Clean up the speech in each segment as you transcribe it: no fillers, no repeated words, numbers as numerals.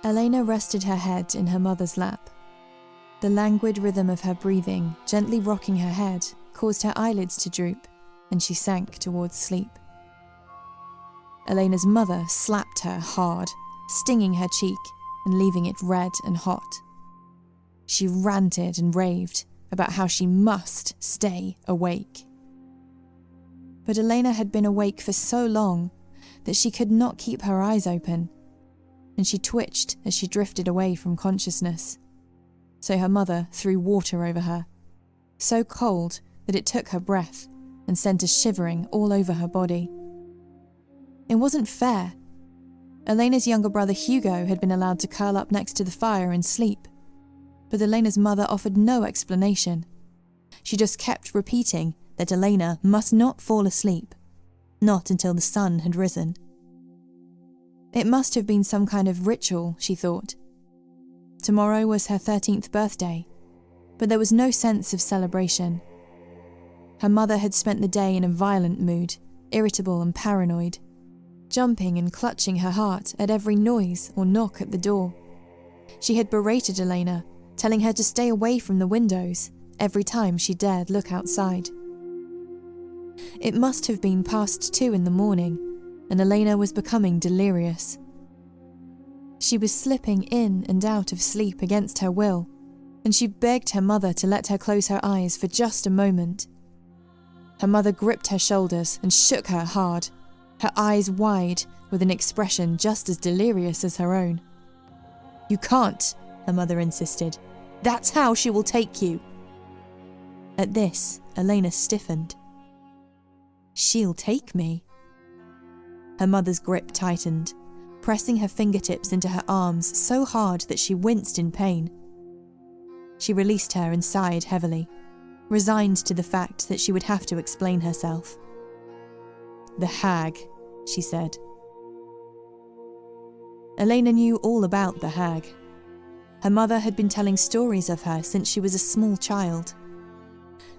Elena rested her head in her mother's lap. The languid rhythm of her breathing, gently rocking her head, caused her eyelids to droop, and she sank towards sleep. Elena's mother slapped her hard, stinging her cheek and leaving it red and hot. She ranted and raved about how she must stay awake. But Elena had been awake for so long that she could not keep her eyes open, and she twitched as she drifted away from consciousness. So her mother threw water over her, so cold that it took her breath and sent a shivering all over her body. It wasn't fair. Elena's younger brother Hugo had been allowed to curl up next to the fire and sleep, but Elena's mother offered no explanation. She just kept repeating that Elena must not fall asleep, not until the sun had risen. It must have been some kind of ritual, she thought. Tomorrow was her 13th birthday, but there was no sense of celebration. Her mother had spent the day in a violent mood, irritable and paranoid, jumping and clutching her heart at every noise or knock at the door. She had berated Elena, telling her to stay away from the windows every time she dared look outside. It must have been past 2 in the morning, and Elena was becoming delirious. She was slipping in and out of sleep against her will, and she begged her mother to let her close her eyes for just a moment. Her mother gripped her shoulders and shook her hard, her eyes wide with an expression just as delirious as her own. "You can't," her mother insisted. "That's how she will take you." At this, Elena stiffened. "She'll take me." Her mother's grip tightened, pressing her fingertips into her arms so hard that she winced in pain. She released her and sighed heavily, resigned to the fact that she would have to explain herself. "The hag," she said. Elena knew all about the hag. Her mother had been telling stories of her since she was a small child.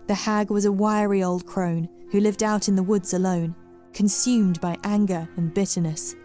The hag was a wiry old crone who lived out in the woods alone, consumed by anger and bitterness.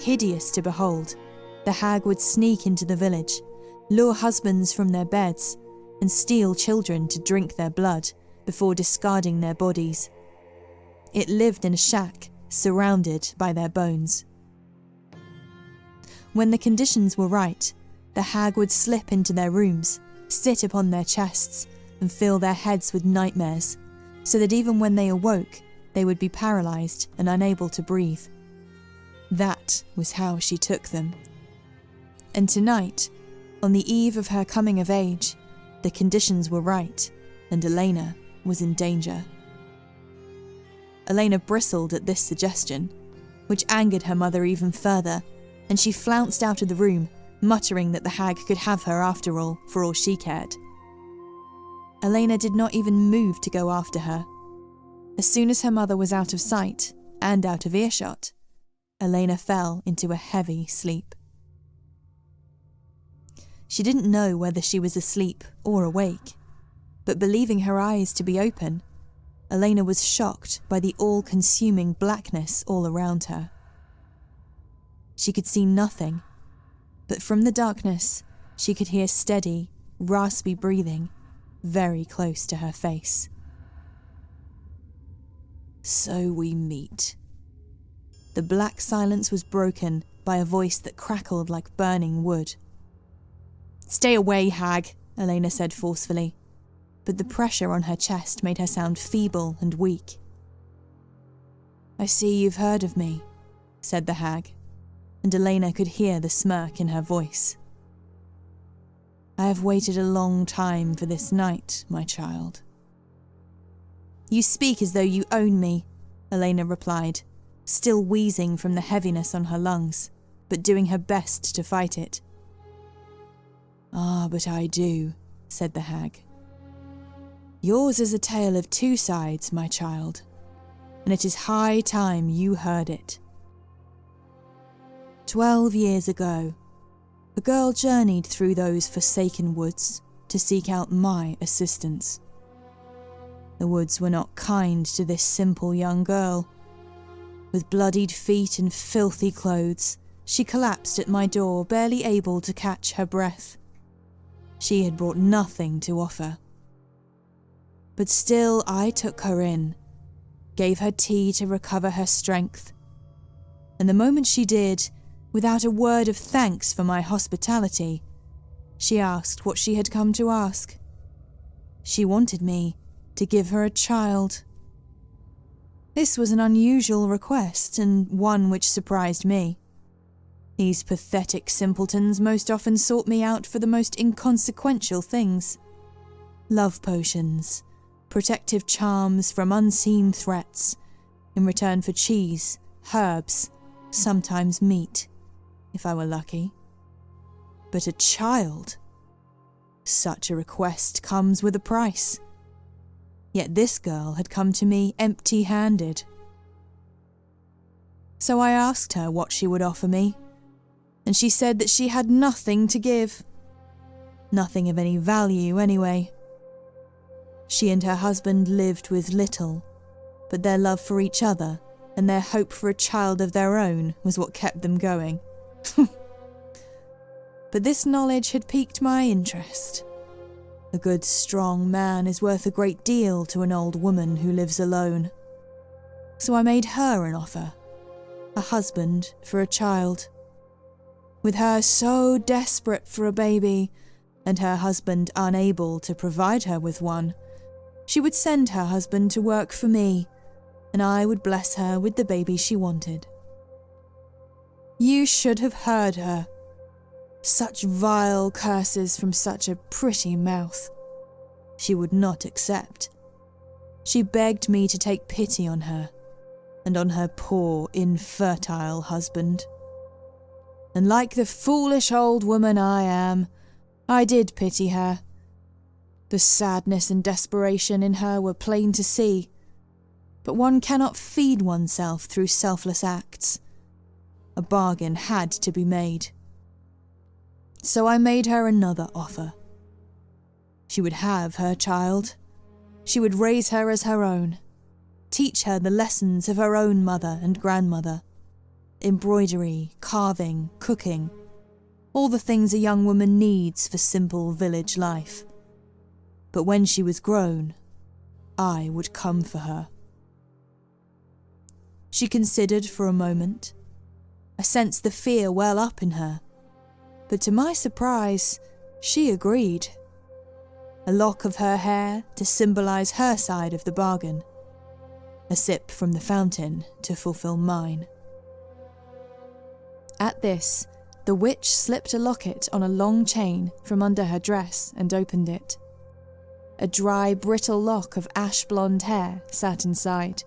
Hideous to behold, the hag would sneak into the village, lure husbands from their beds, and steal children to drink their blood before discarding their bodies. It lived in a shack, surrounded by their bones. When the conditions were right, the hag would slip into their rooms, sit upon their chests, and fill their heads with nightmares, so that even when they awoke, they would be paralysed and unable to breathe. That was how she took them. And tonight, on the eve of her coming of age, the conditions were right, and Elena was in danger. Elena bristled at this suggestion, which angered her mother even further, and she flounced out of the room, muttering that the hag could have her after all, for all she cared. Elena did not even move to go after her. As soon as her mother was out of sight and out of earshot, Elena fell into a heavy sleep. She didn't know whether she was asleep or awake, but believing her eyes to be open, Elena was shocked by the all-consuming blackness all around her. She could see nothing, but from the darkness, she could hear steady, raspy breathing very close to her face. "So we meet." The black silence was broken by a voice that crackled like burning wood. "Stay away, hag," Elena said forcefully, but the pressure on her chest made her sound feeble and weak. "I see you've heard of me," said the hag, and Elena could hear the smirk in her voice. "I have waited a long time for this night, my child." "You speak as though you own me," Elena replied, still wheezing from the heaviness on her lungs, but doing her best to fight it. "Ah, but I do," said the hag. "Yours is a tale of two sides, my child, and it is high time you heard it. 12 years ago, a girl journeyed through those forsaken woods to seek out my assistance. The woods were not kind to this simple young girl. With bloodied feet and filthy clothes, she collapsed at my door, barely able to catch her breath. She had brought nothing to offer. But still I took her in, gave her tea to recover her strength, and the moment she did, without a word of thanks for my hospitality, she asked what she had come to ask. She wanted me to give her a child. This was an unusual request, and one which surprised me. These pathetic simpletons most often sought me out for the most inconsequential things. Love potions, protective charms from unseen threats, in return for cheese, herbs, sometimes meat, if I were lucky. But a child? Such a request comes with a price. Yet this girl had come to me empty-handed. So I asked her what she would offer me, and she said that she had nothing to give. Nothing of any value, anyway. She and her husband lived with little, but their love for each other and their hope for a child of their own was what kept them going. But this knowledge had piqued my interest. A good, strong man is worth a great deal to an old woman who lives alone. So I made her an offer, a husband for a child. With her so desperate for a baby, and her husband unable to provide her with one, she would send her husband to work for me, and I would bless her with the baby she wanted. You should have heard her. Such vile curses from such a pretty mouth. She would not accept. She begged me to take pity on her, and on her poor, infertile husband. And like the foolish old woman I am, I did pity her. The sadness and desperation in her were plain to see, but one cannot feed oneself through selfless acts. A bargain had to be made. So I made her another offer. She would have her child. She would raise her as her own, teach her the lessons of her own mother and grandmother, embroidery, carving, cooking, all the things a young woman needs for simple village life. But when she was grown, I would come for her. She considered for a moment. I sensed the fear well up in her. But to my surprise, she agreed. A lock of her hair to symbolize her side of the bargain. A sip from the fountain to fulfill mine. At this, the witch slipped a locket on a long chain from under her dress and opened it. A dry, brittle lock of ash-blonde hair sat inside.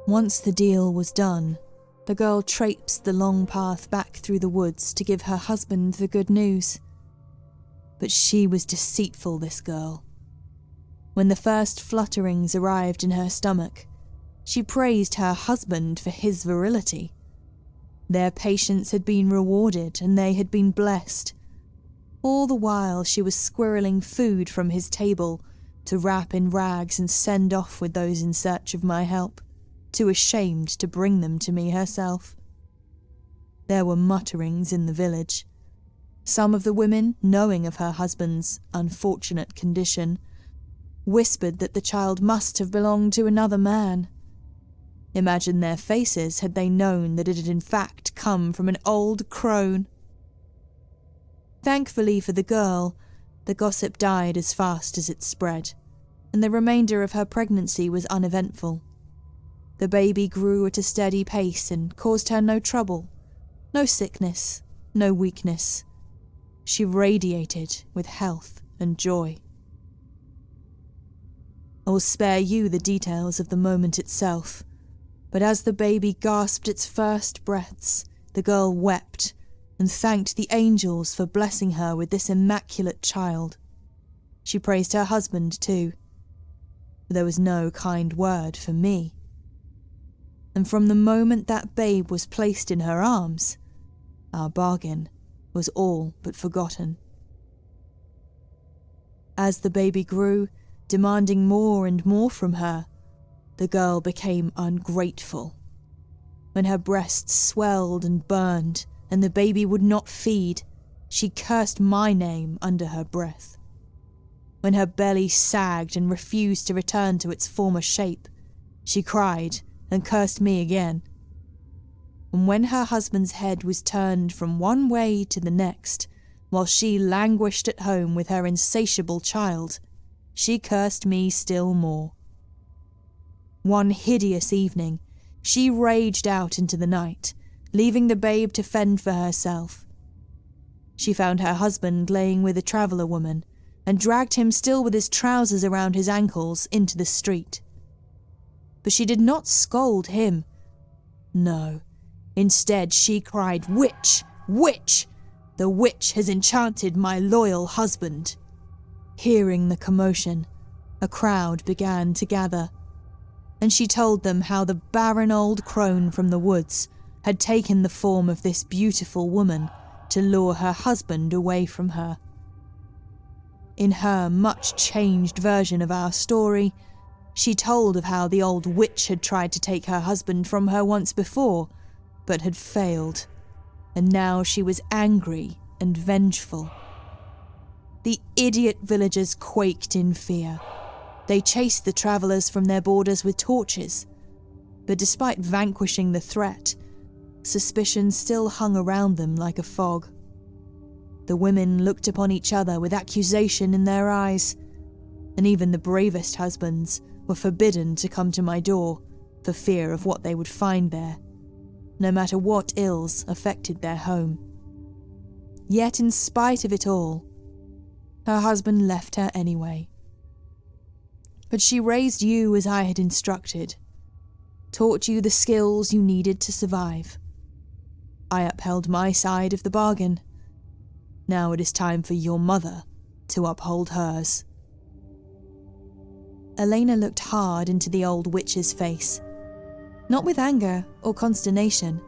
Once the deal was done, the girl traipsed the long path back through the woods to give her husband the good news. But she was deceitful, this girl. When the first flutterings arrived in her stomach, she praised her husband for his virility. Their patience had been rewarded and they had been blessed. All the while she was squirreling food from his table to wrap in rags and send off with those in search of my help, too ashamed to bring them to me herself. There were mutterings in the village. Some of the women, knowing of her husband's unfortunate condition, whispered that the child must have belonged to another man. Imagine their faces had they known that it had in fact come from an old crone. Thankfully for the girl, the gossip died as fast as it spread, and the remainder of her pregnancy was uneventful. The baby grew at a steady pace and caused her no trouble, no sickness, no weakness. She radiated with health and joy. I will spare you the details of the moment itself, but as the baby gasped its first breaths, the girl wept and thanked the angels for blessing her with this immaculate child. She praised her husband too, but there was no kind word for me. And from the moment that babe was placed in her arms, our bargain was all but forgotten. As the baby grew, demanding more and more from her, the girl became ungrateful. When her breasts swelled and burned, and the baby would not feed, she cursed my name under her breath. When her belly sagged and refused to return to its former shape, she cried and cursed me again. And when her husband's head was turned from one way to the next, while she languished at home with her insatiable child, she cursed me still more. One hideous evening, she raged out into the night, leaving the babe to fend for herself. She found her husband laying with a traveller woman and dragged him still with his trousers around his ankles into the street. But she did not scold him. No, instead she cried, "Witch! Witch! The witch has enchanted my loyal husband." Hearing the commotion, a crowd began to gather, and she told them how the barren old crone from the woods had taken the form of this beautiful woman to lure her husband away from her. In her much changed version of our story, she told of how the old witch had tried to take her husband from her once before, but had failed, and now she was angry and vengeful. The idiot villagers quaked in fear. They chased the travellers from their borders with torches, but despite vanquishing the threat, suspicion still hung around them like a fog. The women looked upon each other with accusation in their eyes, and even the bravest husbands were forbidden to come to my door for fear of what they would find there, no matter what ills affected their home. Yet in spite of it all, her husband left her anyway. But she raised you as I had instructed, taught you the skills you needed to survive. I upheld my side of the bargain. Now it is time for your mother to uphold hers. Elena looked hard into the old witch's face, not with anger or consternation,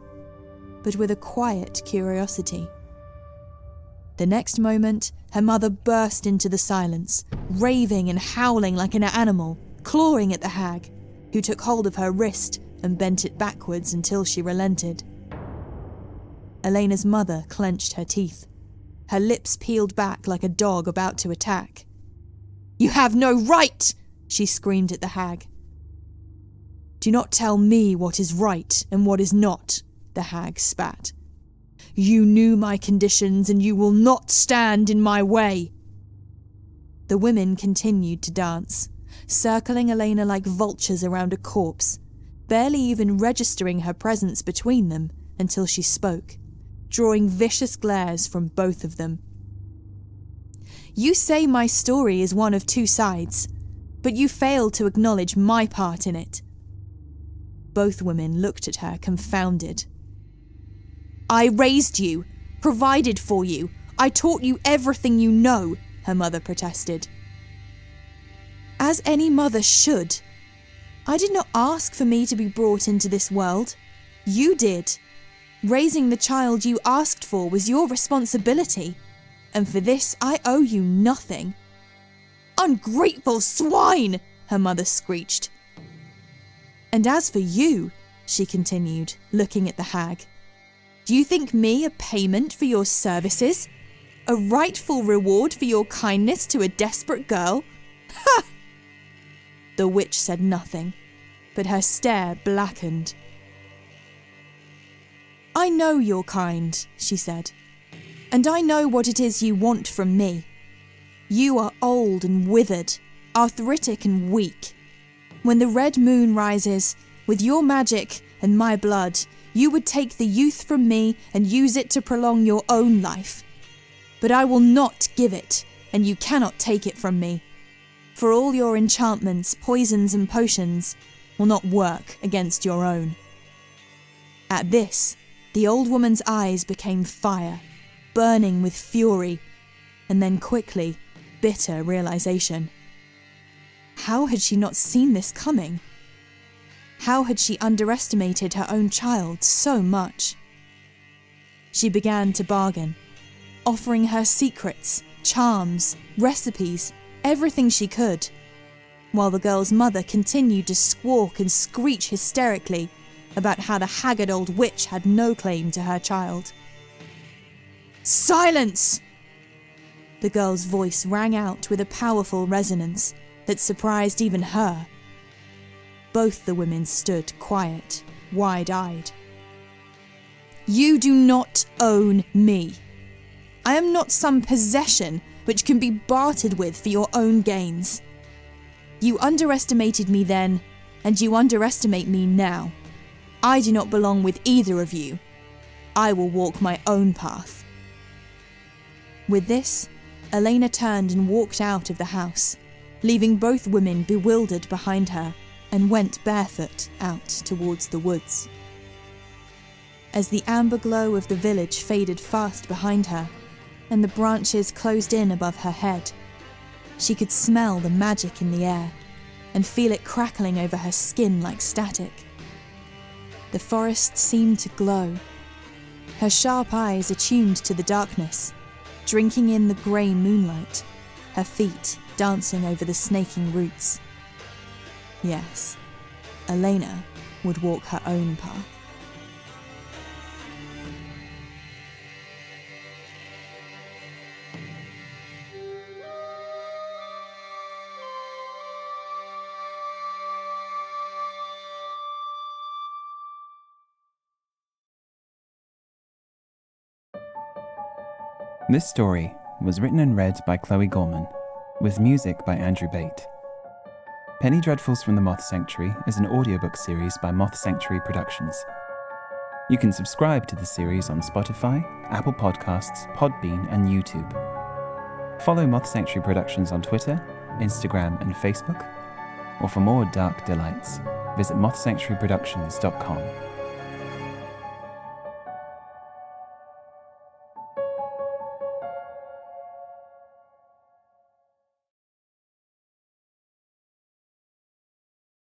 but with a quiet curiosity. The next moment, her mother burst into the silence, raving and howling like an animal, clawing at the hag, who took hold of her wrist and bent it backwards until she relented. Elena's mother clenched her teeth, her lips peeled back like a dog about to attack. "You have no right!" she screamed at the hag. "Do not tell me what is right and what is not," the hag spat. "You knew my conditions and you will not stand in my way." The women continued to dance, circling Elena like vultures around a corpse, barely even registering her presence between them until she spoke, drawing vicious glares from both of them. "You say my story is one of two sides, but you fail to acknowledge my part in it." Both women looked at her confounded. "I raised you, provided for you, I taught you everything you know," her mother protested. "As any mother should. I did not ask for me to be brought into this world. You did. Raising the child you asked for was your responsibility, and for this I owe you nothing." "Ungrateful swine!" her mother screeched. "And as for you," she continued, looking at the hag, "do you think me a payment for your services? A rightful reward for your kindness to a desperate girl? Ha!" The witch said nothing, but her stare blackened. "I know you're kind," she said, "and I know what it is you want from me. You are old and withered, arthritic and weak. When the red moon rises, with your magic and my blood, you would take the youth from me and use it to prolong your own life. But I will not give it, and you cannot take it from me. For all your enchantments, poisons and potions will not work against your own." At this, the old woman's eyes became fire, burning with fury, and then quickly, bitter realization. How had she not seen this coming? How had she underestimated her own child so much? She began to bargain, offering her secrets, charms, recipes, everything she could, while the girl's mother continued to squawk and screech hysterically about how the haggard old witch had no claim to her child. "Silence!" The girl's voice rang out with a powerful resonance that surprised even her. Both the women stood quiet, wide-eyed. "You do not own me. I am not some possession which can be bartered with for your own gains. You underestimated me then, and you underestimate me now. I do not belong with either of you. I will walk my own path." With this, Elena turned and walked out of the house, leaving both women bewildered behind her, and went barefoot out towards the woods. As the amber glow of the village faded fast behind her, and the branches closed in above her head, she could smell the magic in the air, and feel it crackling over her skin like static. The forest seemed to glow, her sharp eyes attuned to the darkness, drinking in the grey moonlight, her feet dancing over the snaking roots. Yes, Elena would walk her own path. This story was written and read by Chloe Gorman, with music by Andrew Bate. Penny Dreadfuls from the Moth Sanctuary is an audiobook series by Moth Sanctuary Productions. You can subscribe to the series on Spotify, Apple Podcasts, Podbean, and YouTube. Follow Moth Sanctuary Productions on Twitter, Instagram, and Facebook. Or for more dark delights, visit mothsanctuaryproductions.com.